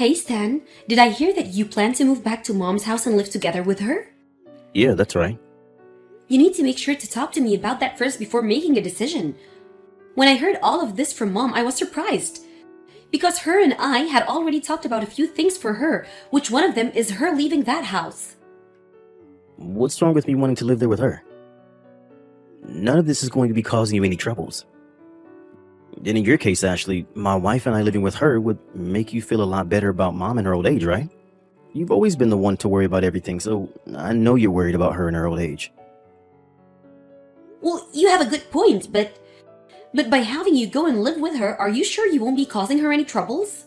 Hey Stan, did I hear that you plan to move back to mom's house and live together with her? Yeah, that's right. You need to make sure to talk to me about that first before making a decision. When I heard all of this from mom, I was surprised. Because her and I had already talked about a few things for her, which one of them is her leaving that house. What's wrong with me wanting to live there with her? None of this is going to be causing you any troubles. And in your case, Ashley, my wife and I living with her would make you feel a lot better about mom in her old age, right? You've always been the one to worry about everything, so I know you're worried about her in her old age. Well, you have a good point, but by having you go and live with her, are you sure you won't be causing her any troubles?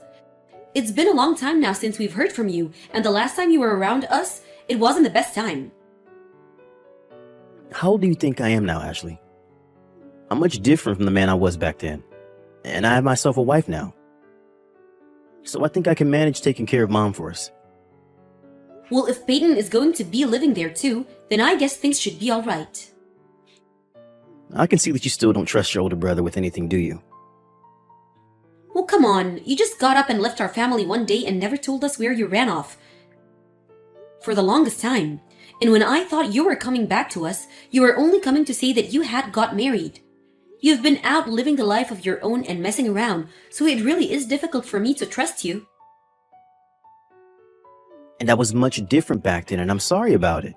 It's been a long time now since we've heard from you, and the last time you were around us, it wasn't the best time. How old do you think I am now, Ashley? I'm much different from the man I was back then. And I have myself a wife now. So I think I can manage taking care of mom for us. Well, if Peyton is going to be living there too, then I guess things should be alright. I can see that you still don't trust your older brother with anything, do you? Well, come on, you just got up and left our family one day and never told us where you ran off. For the longest time. And when I thought you were coming back to us, you were only coming to say that you had got married. You've been out living the life of your own and messing around, so it really is difficult for me to trust you. And I was much different back then, and I'm sorry about it.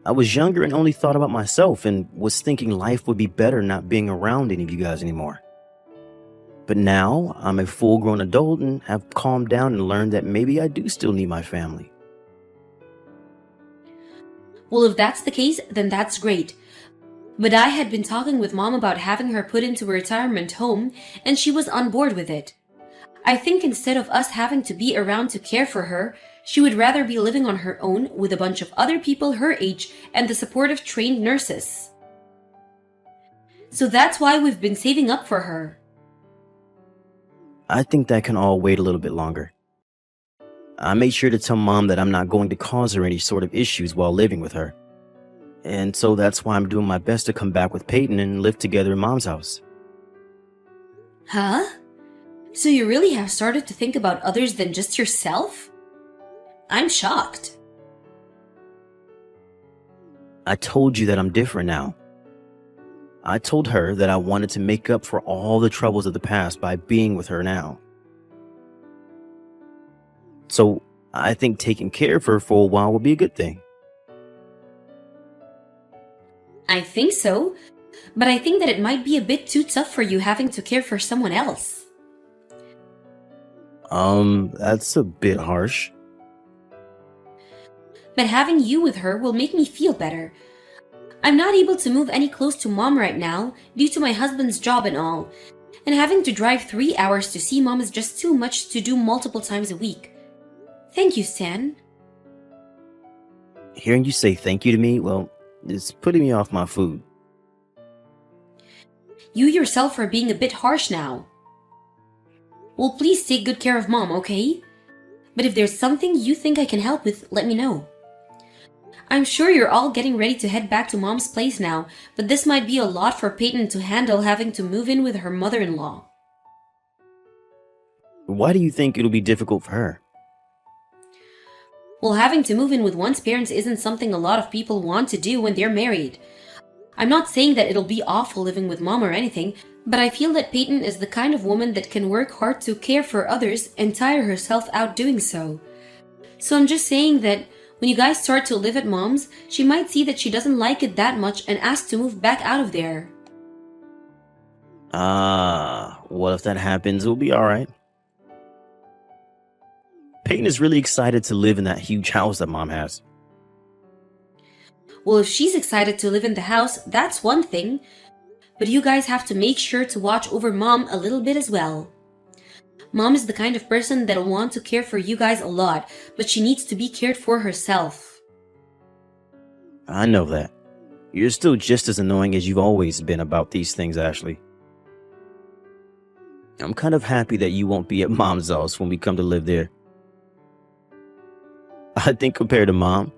I was younger and only thought about myself and was thinking life would be better not being around any of you guys anymore. But now I'm a full-grown adult and have calmed down and learned that maybe I do still need my family. Well, if that's the case, then that's great. But I had been talking with mom about having her put into a retirement home, and she was on board with it. I think instead of us having to be around to care for her, she would rather be living on her own with a bunch of other people her age and the support of trained nurses. So that's why we've been saving up for her. I think that can all wait a little bit longer. I made sure to tell mom that I'm not going to cause her any sort of issues while living with her. And so that's why I'm doing my best to come back with Peyton and live together in mom's house. Huh? So you really have started to think about others than just yourself? I'm shocked. I told you that I'm different now. I told her that I wanted to make up for all the troubles of the past by being with her now. So I think taking care of her for a while will be a good thing. I think so, but I think that it might be a bit too tough for you having to care for someone else. That's a bit harsh. But having you with her will make me feel better. I'm not able to move any close to mom right now due to my husband's job and all, and having to drive 3 hours to see mom is just too much to do multiple times a week. Thank you, Stan. Hearing you say thank you to me, well, it's putting me off my food. You yourself are being a bit harsh now. Well, please take good care of mom, okay? But if there's something you think I can help with, let me know. I'm sure you're all getting ready to head back to mom's place now, but this might be a lot for Peyton to handle having to move in with her mother-in-law. Why do you think it'll be difficult for her? Well, having to move in with one's parents isn't something a lot of people want to do when they're married. I'm not saying that it'll be awful living with mom or anything, but I feel that Peyton is the kind of woman that can work hard to care for others and tire herself out doing so. So I'm just saying that when you guys start to live at mom's, she might see that she doesn't like it that much and ask to move back out of there. Well, if that happens, it'll be alright. Peyton is really excited to live in that huge house that mom has. Well, if she's excited to live in the house, that's one thing. But you guys have to make sure to watch over mom a little bit as well. Mom is the kind of person that'll want to care for you guys a lot, but she needs to be cared for herself. I know that. You're still just as annoying as you've always been about these things, Ashley. I'm kind of happy that you won't be at mom's house when we come to live there. I think compared to mom,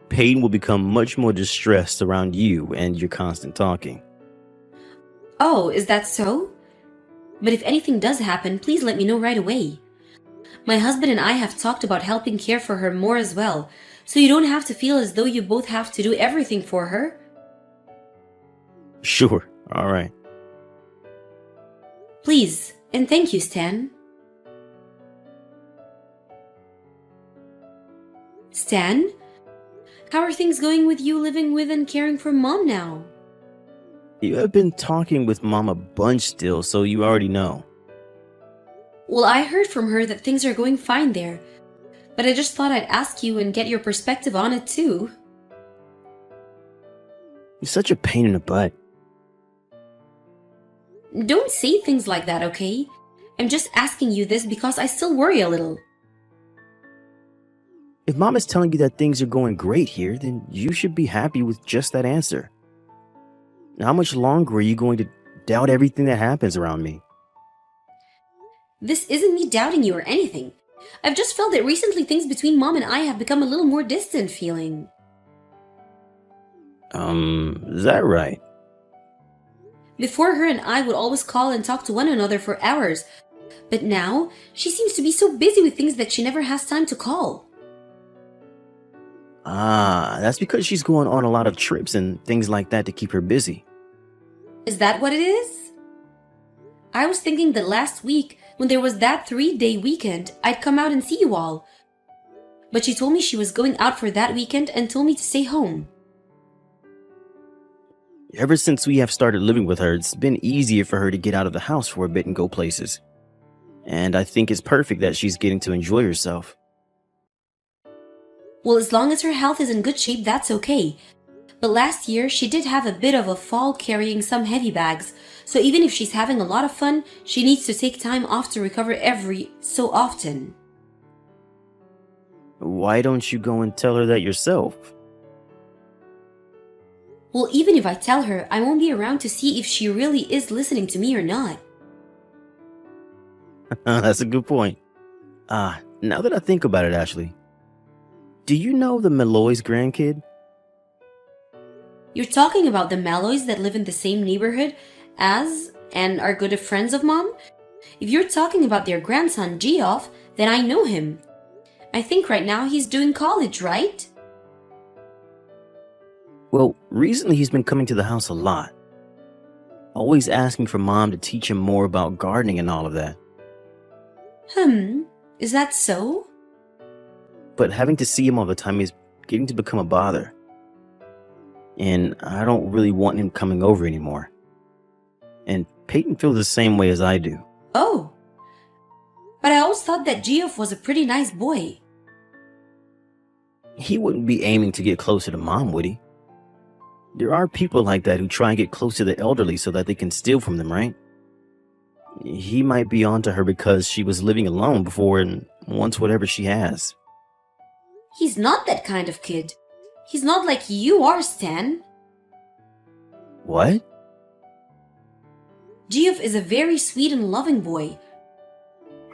Peyton will become much more distressed around you and your constant talking. Oh, is that so? But if anything does happen, please let me know right away. My husband and I have talked about helping care for her more as well, so you don't have to feel as though you both have to do everything for her. Sure, alright. Please, and thank you, Stan. Stan? How are things going with you living with and caring for Mom now? You have been talking with Mom a bunch still, so you already know. Well, I heard from her that things are going fine there, but I just thought I'd ask you and get your perspective on it too. You're such a pain in the butt. Don't say things like that, okay? I'm just asking you this because I still worry a little. If Mom is telling you that things are going great here, then you should be happy with just that answer. How much longer are you going to doubt everything that happens around me? This isn't me doubting you or anything. I've just felt that recently things between Mom and I have become a little more distant feeling. Is that right? Before, her and I would always call and talk to one another for hours, but now she seems to be so busy with things that she never has time to call. That's because she's going on a lot of trips and things like that to keep her busy. Is that what it is? I was thinking that last week, when there was that 3-day weekend, I'd come out and see you all. But she told me she was going out for that weekend and told me to stay home. Ever since we have started living with her, it's been easier for her to get out of the house for a bit and go places. And I think it's perfect that she's getting to enjoy herself. Well, as long as her health is in good shape, that's okay. But last year, she did have a bit of a fall carrying some heavy bags, so even if she's having a lot of fun, she needs to take time off to recover every so often. Why don't you go and tell her that yourself? Well, even if I tell her, I won't be around to see if she really is listening to me or not. That's a good point. Now that I think about it, Ashley, do you know the Malloy's grandkid? You're talking about the Malloys that live in the same neighborhood as and are good friends of Mom? If you're talking about their grandson, Geoff, then I know him. I think right now he's doing college, right? Well, recently he's been coming to the house a lot. Always asking for Mom to teach him more about gardening and all of that. Is that so? But having to see him all the time is getting to become a bother. And I don't really want him coming over anymore. And Peyton feels the same way as I do. Oh. But I always thought that Geoff was a pretty nice boy. He wouldn't be aiming to get closer to Mom, would he? There are people like that who try and get close to the elderly so that they can steal from them, right? He might be onto her because she was living alone before and wants whatever she has. He's not that kind of kid. He's not like you are, Stan. What? Geoff is a very sweet and loving boy.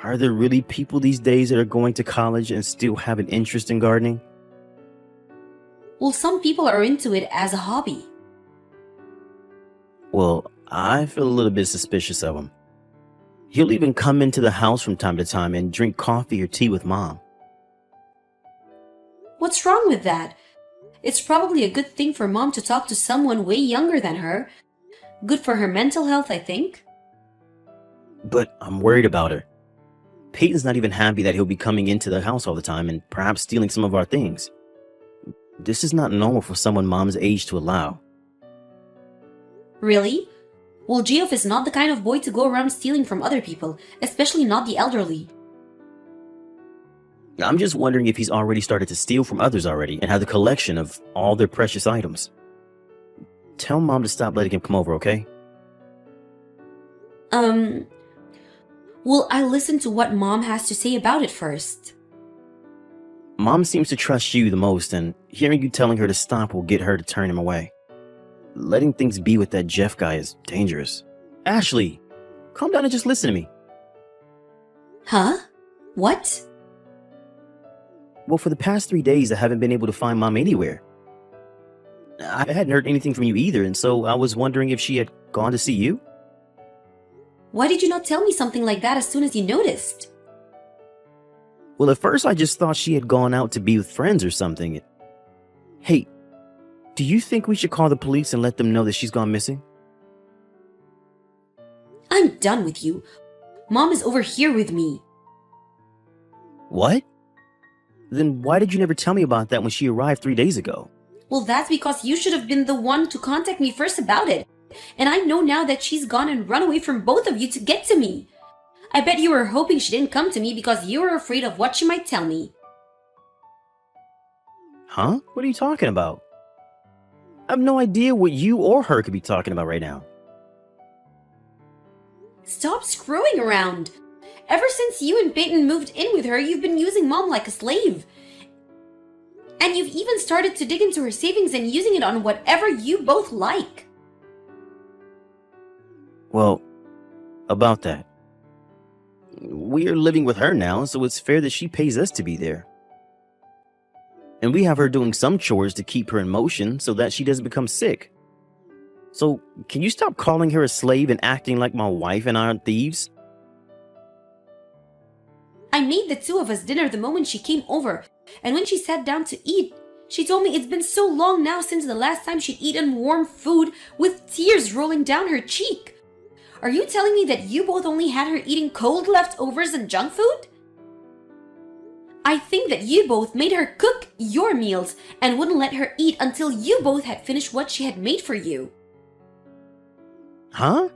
Are there really people these days that are going to college and still have an interest in gardening? Well, some people are into it as a hobby. Well, I feel a little bit suspicious of him. He'll even come into the house from time to time and drink coffee or tea with Mom. What's wrong with that? It's probably a good thing for Mom to talk to someone way younger than her. Good for her mental health, I think. But I'm worried about her. Peyton's not even happy that he'll be coming into the house all the time and perhaps stealing some of our things. This is not normal for someone Mom's age to allow. Really? Well, Geoff is not the kind of boy to go around stealing from other people, especially not the elderly. I'm just wondering if he's already started to steal from others already and have a collection of all their precious items. Tell Mom to stop letting him come over, okay? Well, I'll listen to what Mom has to say about it first. Mom seems to trust you the most, and hearing you telling her to stop will get her to turn him away. Letting things be with that Jeff guy is dangerous. Ashley, calm down and just listen to me. Huh? What? Well, for the past 3 days, I haven't been able to find Mom anywhere. I hadn't heard anything from you either, and so I was wondering if she had gone to see you? Why did you not tell me something like that as soon as you noticed? Well, at first I just thought she had gone out to be with friends or something. Hey, do you think we should call the police and let them know that she's gone missing? I'm done with you. Mom is over here with me. What? Then why did you never tell me about that when she arrived 3 days ago? Well, that's because you should have been the one to contact me first about it. And I know now that she's gone and run away from both of you to get to me. I bet you were hoping she didn't come to me because you were afraid of what she might tell me. Huh? What are you talking about? I have no idea what you or her could be talking about right now. Stop screwing around. Ever since you and Peyton moved in with her, you've been using Mom like a slave. And you've even started to dig into her savings and using it on whatever you both like. Well, about that. We are living with her now, so it's fair that she pays us to be there. And we have her doing some chores to keep her in motion so that she doesn't become sick. So, can you stop calling her a slave and acting like my wife and I aren't thieves? I made the two of us dinner the moment she came over, and when she sat down to eat, she told me it's been so long now since the last time she'd eaten warm food with tears rolling down her cheek. Are you telling me that you both only had her eating cold leftovers and junk food? I think that you both made her cook your meals and wouldn't let her eat until you both had finished what she had made for you. Huh?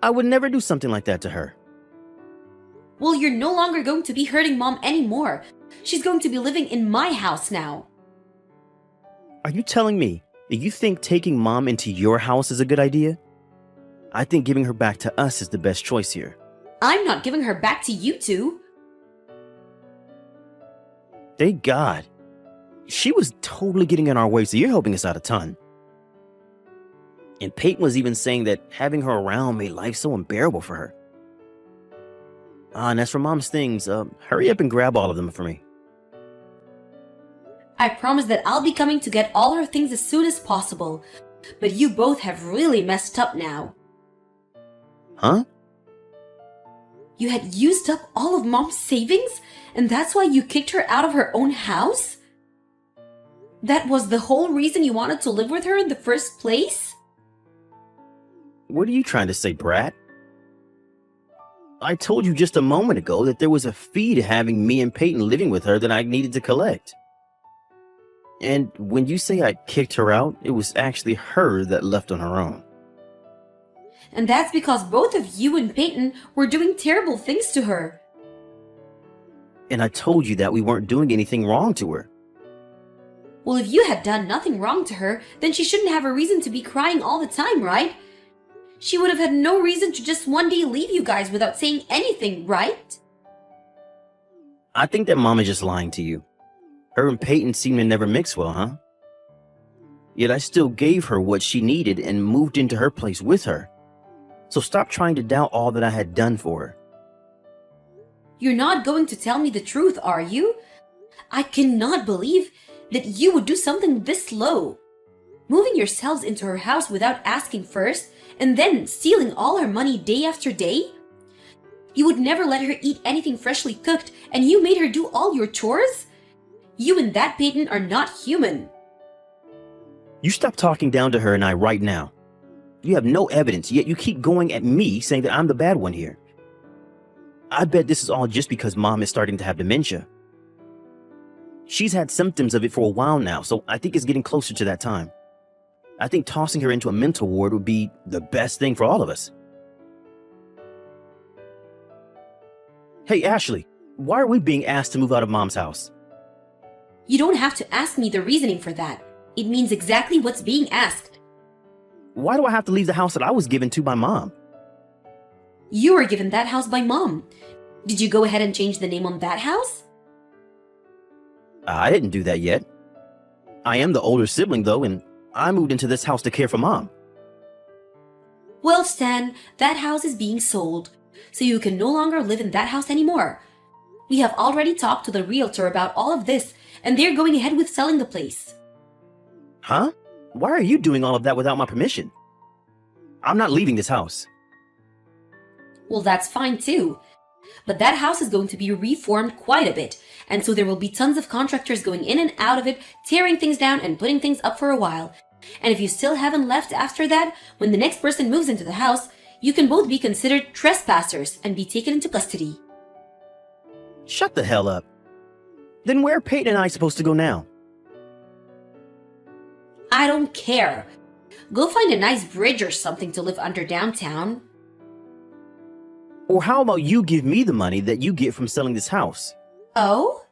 I would never do something like that to her. Well, you're no longer going to be hurting Mom anymore. She's going to be living in my house now. Are you telling me that you think taking Mom into your house is a good idea? I think giving her back to us is the best choice here. I'm not giving her back to you two. Thank God. She was totally getting in our way, so you're helping us out a ton. And Peyton was even saying that having her around made life so unbearable for her. And as for Mom's things, hurry up and grab all of them for me. I promise that I'll be coming to get all her things as soon as possible. But you both have really messed up now. Huh? You had used up all of Mom's savings, and that's why you kicked her out of her own house? That was the whole reason you wanted to live with her in the first place? What are you trying to say, brat? I told you just a moment ago that there was a fee to having me and Peyton living with her that I needed to collect. And when you say I kicked her out, it was actually her that left on her own. And that's because both of you and Peyton were doing terrible things to her. And I told you that we weren't doing anything wrong to her. Well, if you had done nothing wrong to her, then she shouldn't have a reason to be crying all the time, right? She would have had no reason to just one day leave you guys without saying anything, right? I think that Mom is just lying to you. Her and Peyton seem to never mix well, huh? Yet I still gave her what she needed and moved into her place with her. So stop trying to doubt all that I had done for her. You're not going to tell me the truth, are you? I cannot believe that you would do something this low. Moving yourselves into her house without asking first, and then stealing all her money day after day? You would never let her eat anything freshly cooked, and you made her do all your chores? You and that Peyton are not human. You stop talking down to her and I right now. You have no evidence, yet you keep going at me saying that I'm the bad one here. I bet this is all just because Mom is starting to have dementia. She's had symptoms of it for a while now, so I think it's getting closer to that time. I think tossing her into a mental ward would be the best thing for all of us. Hey, Ashley, why are we being asked to move out of Mom's house? You don't have to ask me the reasoning for that. It means exactly what's being asked. Why do I have to leave the house that I was given to by Mom? You were given that house by Mom. Did you go ahead and change the name on that house? I didn't do that yet. I am the older sibling, though, and I moved into this house to care for Mom. Well, Stan, that house is being sold, so you can no longer live in that house anymore. We have already talked to the realtor about all of this, and they're going ahead with selling the place. Huh? Why are you doing all of that without my permission? I'm not leaving this house. Well, that's fine too. But that house is going to be reformed quite a bit, and so there will be tons of contractors going in and out of it, tearing things down and putting things up for a while. And if you still haven't left after that, when the next person moves into the house, you can both be considered trespassers and be taken into custody. Shut the hell up. Then where are Peyton and I supposed to go now? I don't care. Go find a nice bridge or something to live under downtown. Or how about you give me the money that you get from selling this house? Oh?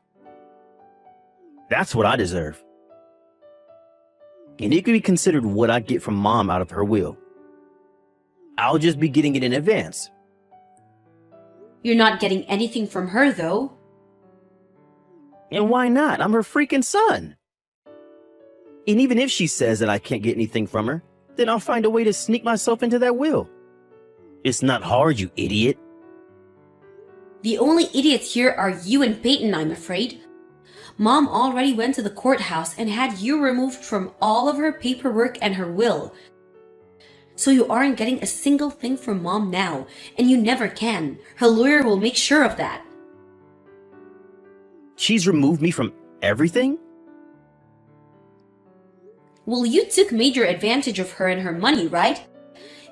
That's what I deserve. And it could be considered what I get from Mom out of her will. I'll just be getting it in advance. You're not getting anything from her, though. And why not? I'm her freaking son. And even if she says that I can't get anything from her, then I'll find a way to sneak myself into that will. It's not hard, you idiot. The only idiots here are you and Peyton, I'm afraid. Mom already went to the courthouse and had you removed from all of her paperwork and her will. So you aren't getting a single thing from Mom now, and you never can. Her lawyer will make sure of that. She's removed me from everything? Well, you took major advantage of her and her money, right?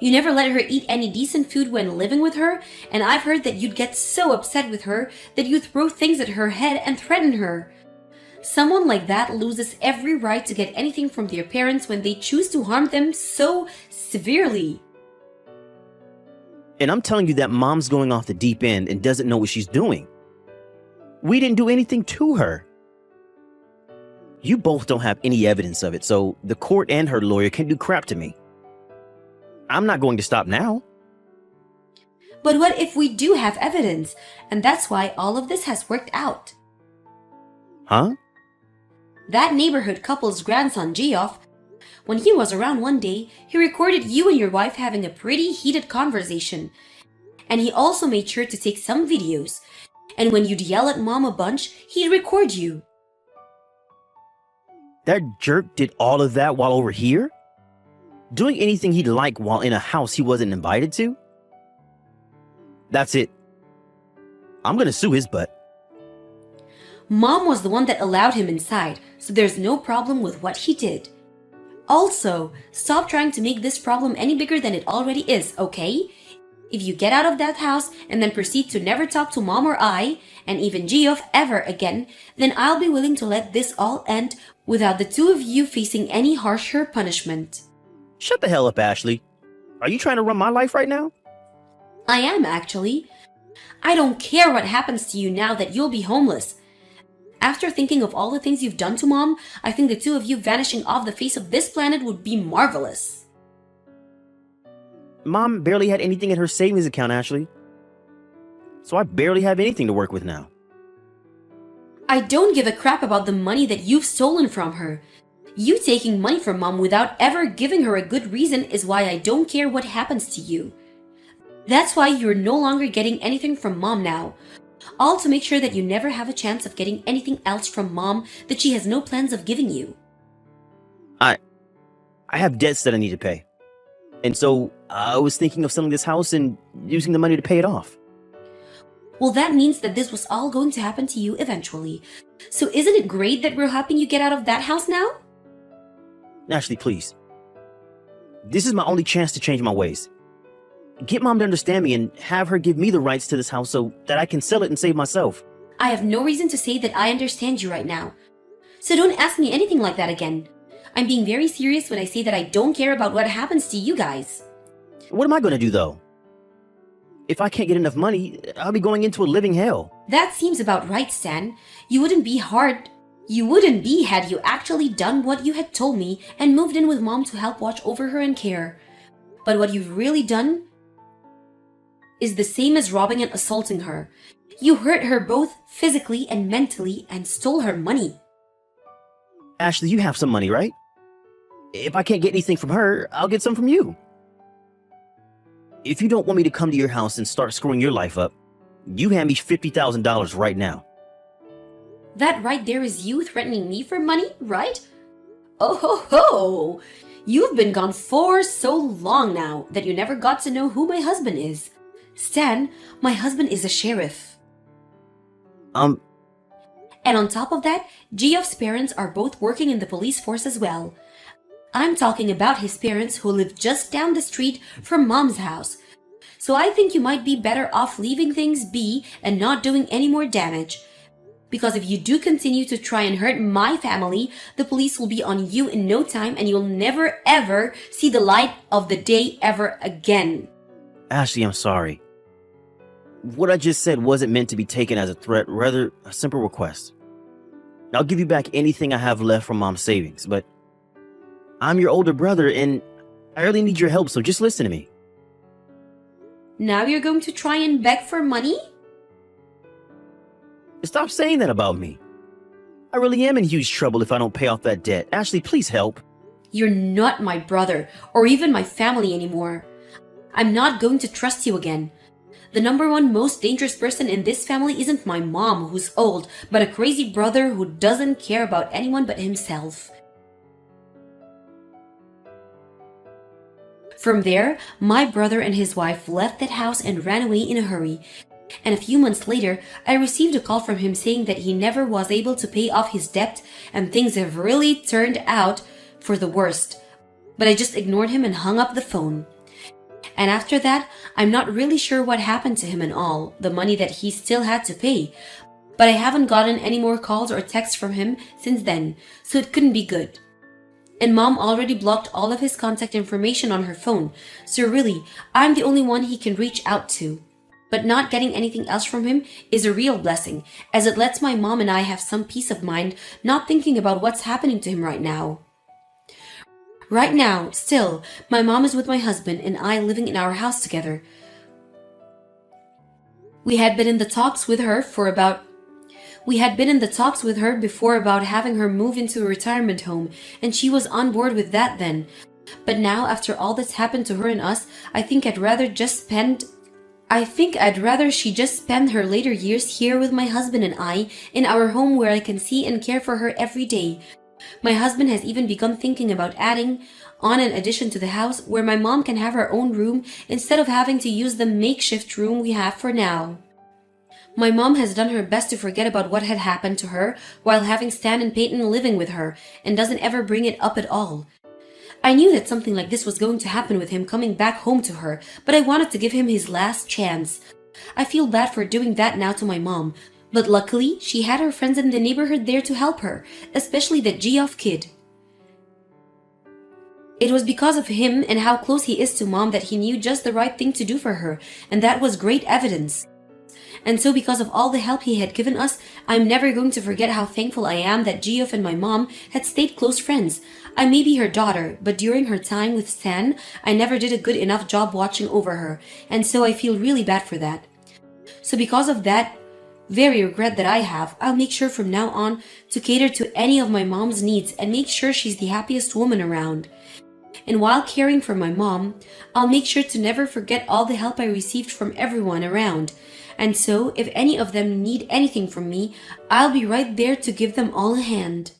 You never let her eat any decent food when living with her, and I've heard that you'd get so upset with her that you throw things at her head and threaten her. Someone like that loses every right to get anything from their parents when they choose to harm them so severely. And I'm telling you that Mom's going off the deep end and doesn't know what she's doing. We didn't do anything to her. You both don't have any evidence of it, so the court and her lawyer can do crap to me. I'm not going to stop now. But what if we do have evidence? And that's why all of this has worked out. Huh? That neighborhood couple's grandson, Geoff, when he was around one day, he recorded you and your wife having a pretty heated conversation. And he also made sure to take some videos. And when you'd yell at Mom a bunch, he'd record you. That jerk did all of that while over here? Doing anything he'd like while in a house he wasn't invited to? That's it. I'm gonna sue his butt. Mom was the one that allowed him inside, so there's no problem with what he did. Also, stop trying to make this problem any bigger than it already is, okay? If you get out of that house and then proceed to never talk to Mom or I, and even Geoff ever again, then I'll be willing to let this all end without the two of you facing any harsher punishment. Shut the hell up, Ashley. Are you trying to run my life right now? I am, actually. I don't care what happens to you now that you'll be homeless. After thinking of all the things you've done to Mom, I think the two of you vanishing off the face of this planet would be marvelous. Mom barely had anything in her savings account, Ashley. So I barely have anything to work with now. I don't give a crap about the money that you've stolen from her. You taking money from Mom without ever giving her a good reason is why I don't care what happens to you. That's why you're no longer getting anything from Mom now. All to make sure that you never have a chance of getting anything else from Mom that she has no plans of giving you. I have debts that I need to pay. And so I was thinking of selling this house and using the money to pay it off. Well, that means that this was all going to happen to you eventually. So isn't it great that we're helping you get out of that house now? Ashley, please. This is my only chance to change my ways. Get Mom to understand me and have her give me the rights to this house so that I can sell it and save myself. I have no reason to say that I understand you right now. So don't ask me anything like that again. I'm being very serious when I say that I don't care about what happens to you guys. What am I going to do, though? If I can't get enough money, I'll be going into a living hell. That seems about right, Stan. You wouldn't be had you actually done what you had told me and moved in with Mom to help watch over her and care. But what you've really done is the same as robbing and assaulting her. You hurt her both physically and mentally and stole her money. Ashley, you have some money, right? If I can't get anything from her, I'll get some from you. If you don't want me to come to your house and start screwing your life up, you hand me $50,000 right now. That right there is you threatening me for money, right? Oh ho ho! You've been gone for so long now that you never got to know who my husband is. Stan, my husband is a sheriff. Um, And on top of that, Geoff's parents are both working in the police force as well. I'm talking about his parents who live just down the street from Mom's house. So I think you might be better off leaving things be and not doing any more damage. Because if you do continue to try and hurt my family, the police will be on you in no time and you'll never ever see the light of the day ever again. Ashley, I'm sorry. What I just said wasn't meant to be taken as a threat, rather a simple request. I'll give you back anything I have left from Mom's savings, but I'm your older brother and I really need your help, so just listen to me. Now you're going to try and beg for money? Stop saying that about me. I really am in huge trouble if I don't pay off that debt. Ashley, please help. You're not my brother or even my family anymore. I'm not going to trust you again. The number one most dangerous person in this family isn't my mom, who's old, but a crazy brother who doesn't care about anyone but himself. From there, my brother and his wife left that house and ran away in a hurry. And a few months later, I received a call from him saying that he never was able to pay off his debt and things have really turned out for the worst. But I just ignored him and hung up the phone. And after that, I'm not really sure what happened to him and all, the money that he still had to pay. But I haven't gotten any more calls or texts from him since then, so it couldn't be good. And Mom already blocked all of his contact information on her phone, so really, I'm the only one he can reach out to. But not getting anything else from him is a real blessing, as it lets my mom and I have some peace of mind not thinking about what's happening to him right now. Right now, still, my mom is with my husband and I living in our house together. We had been in the talks with her before about having her move into a retirement home, and she was on board with that then. But now, after all that's happened to her and us, I think I'd rather she just spend her later years here with my husband and I in our home where I can see and care for her every day. My husband has even begun thinking about adding on an addition to the house where my mom can have her own room instead of having to use the makeshift room we have for now. My mom has done her best to forget about what had happened to her while having Stan and Peyton living with her and doesn't ever bring it up at all. I knew that something like this was going to happen with him coming back home to her, but I wanted to give him his last chance. I feel bad for doing that now to my mom, but luckily she had her friends in the neighborhood there to help her, especially that Geoff kid. It was because of him and how close he is to Mom that he knew just the right thing to do for her, and that was great evidence. And so because of all the help he had given us, I'm never going to forget how thankful I am that Geoff and my mom had stayed close friends. I may be her daughter, but during her time with Stan, I never did a good enough job watching over her, and so I feel really bad for that. So because of that very regret that I have, I'll make sure from now on to cater to any of my mom's needs and make sure she's the happiest woman around. And while caring for my mom, I'll make sure to never forget all the help I received from everyone around. And so, if any of them need anything from me, I'll be right there to give them all a hand.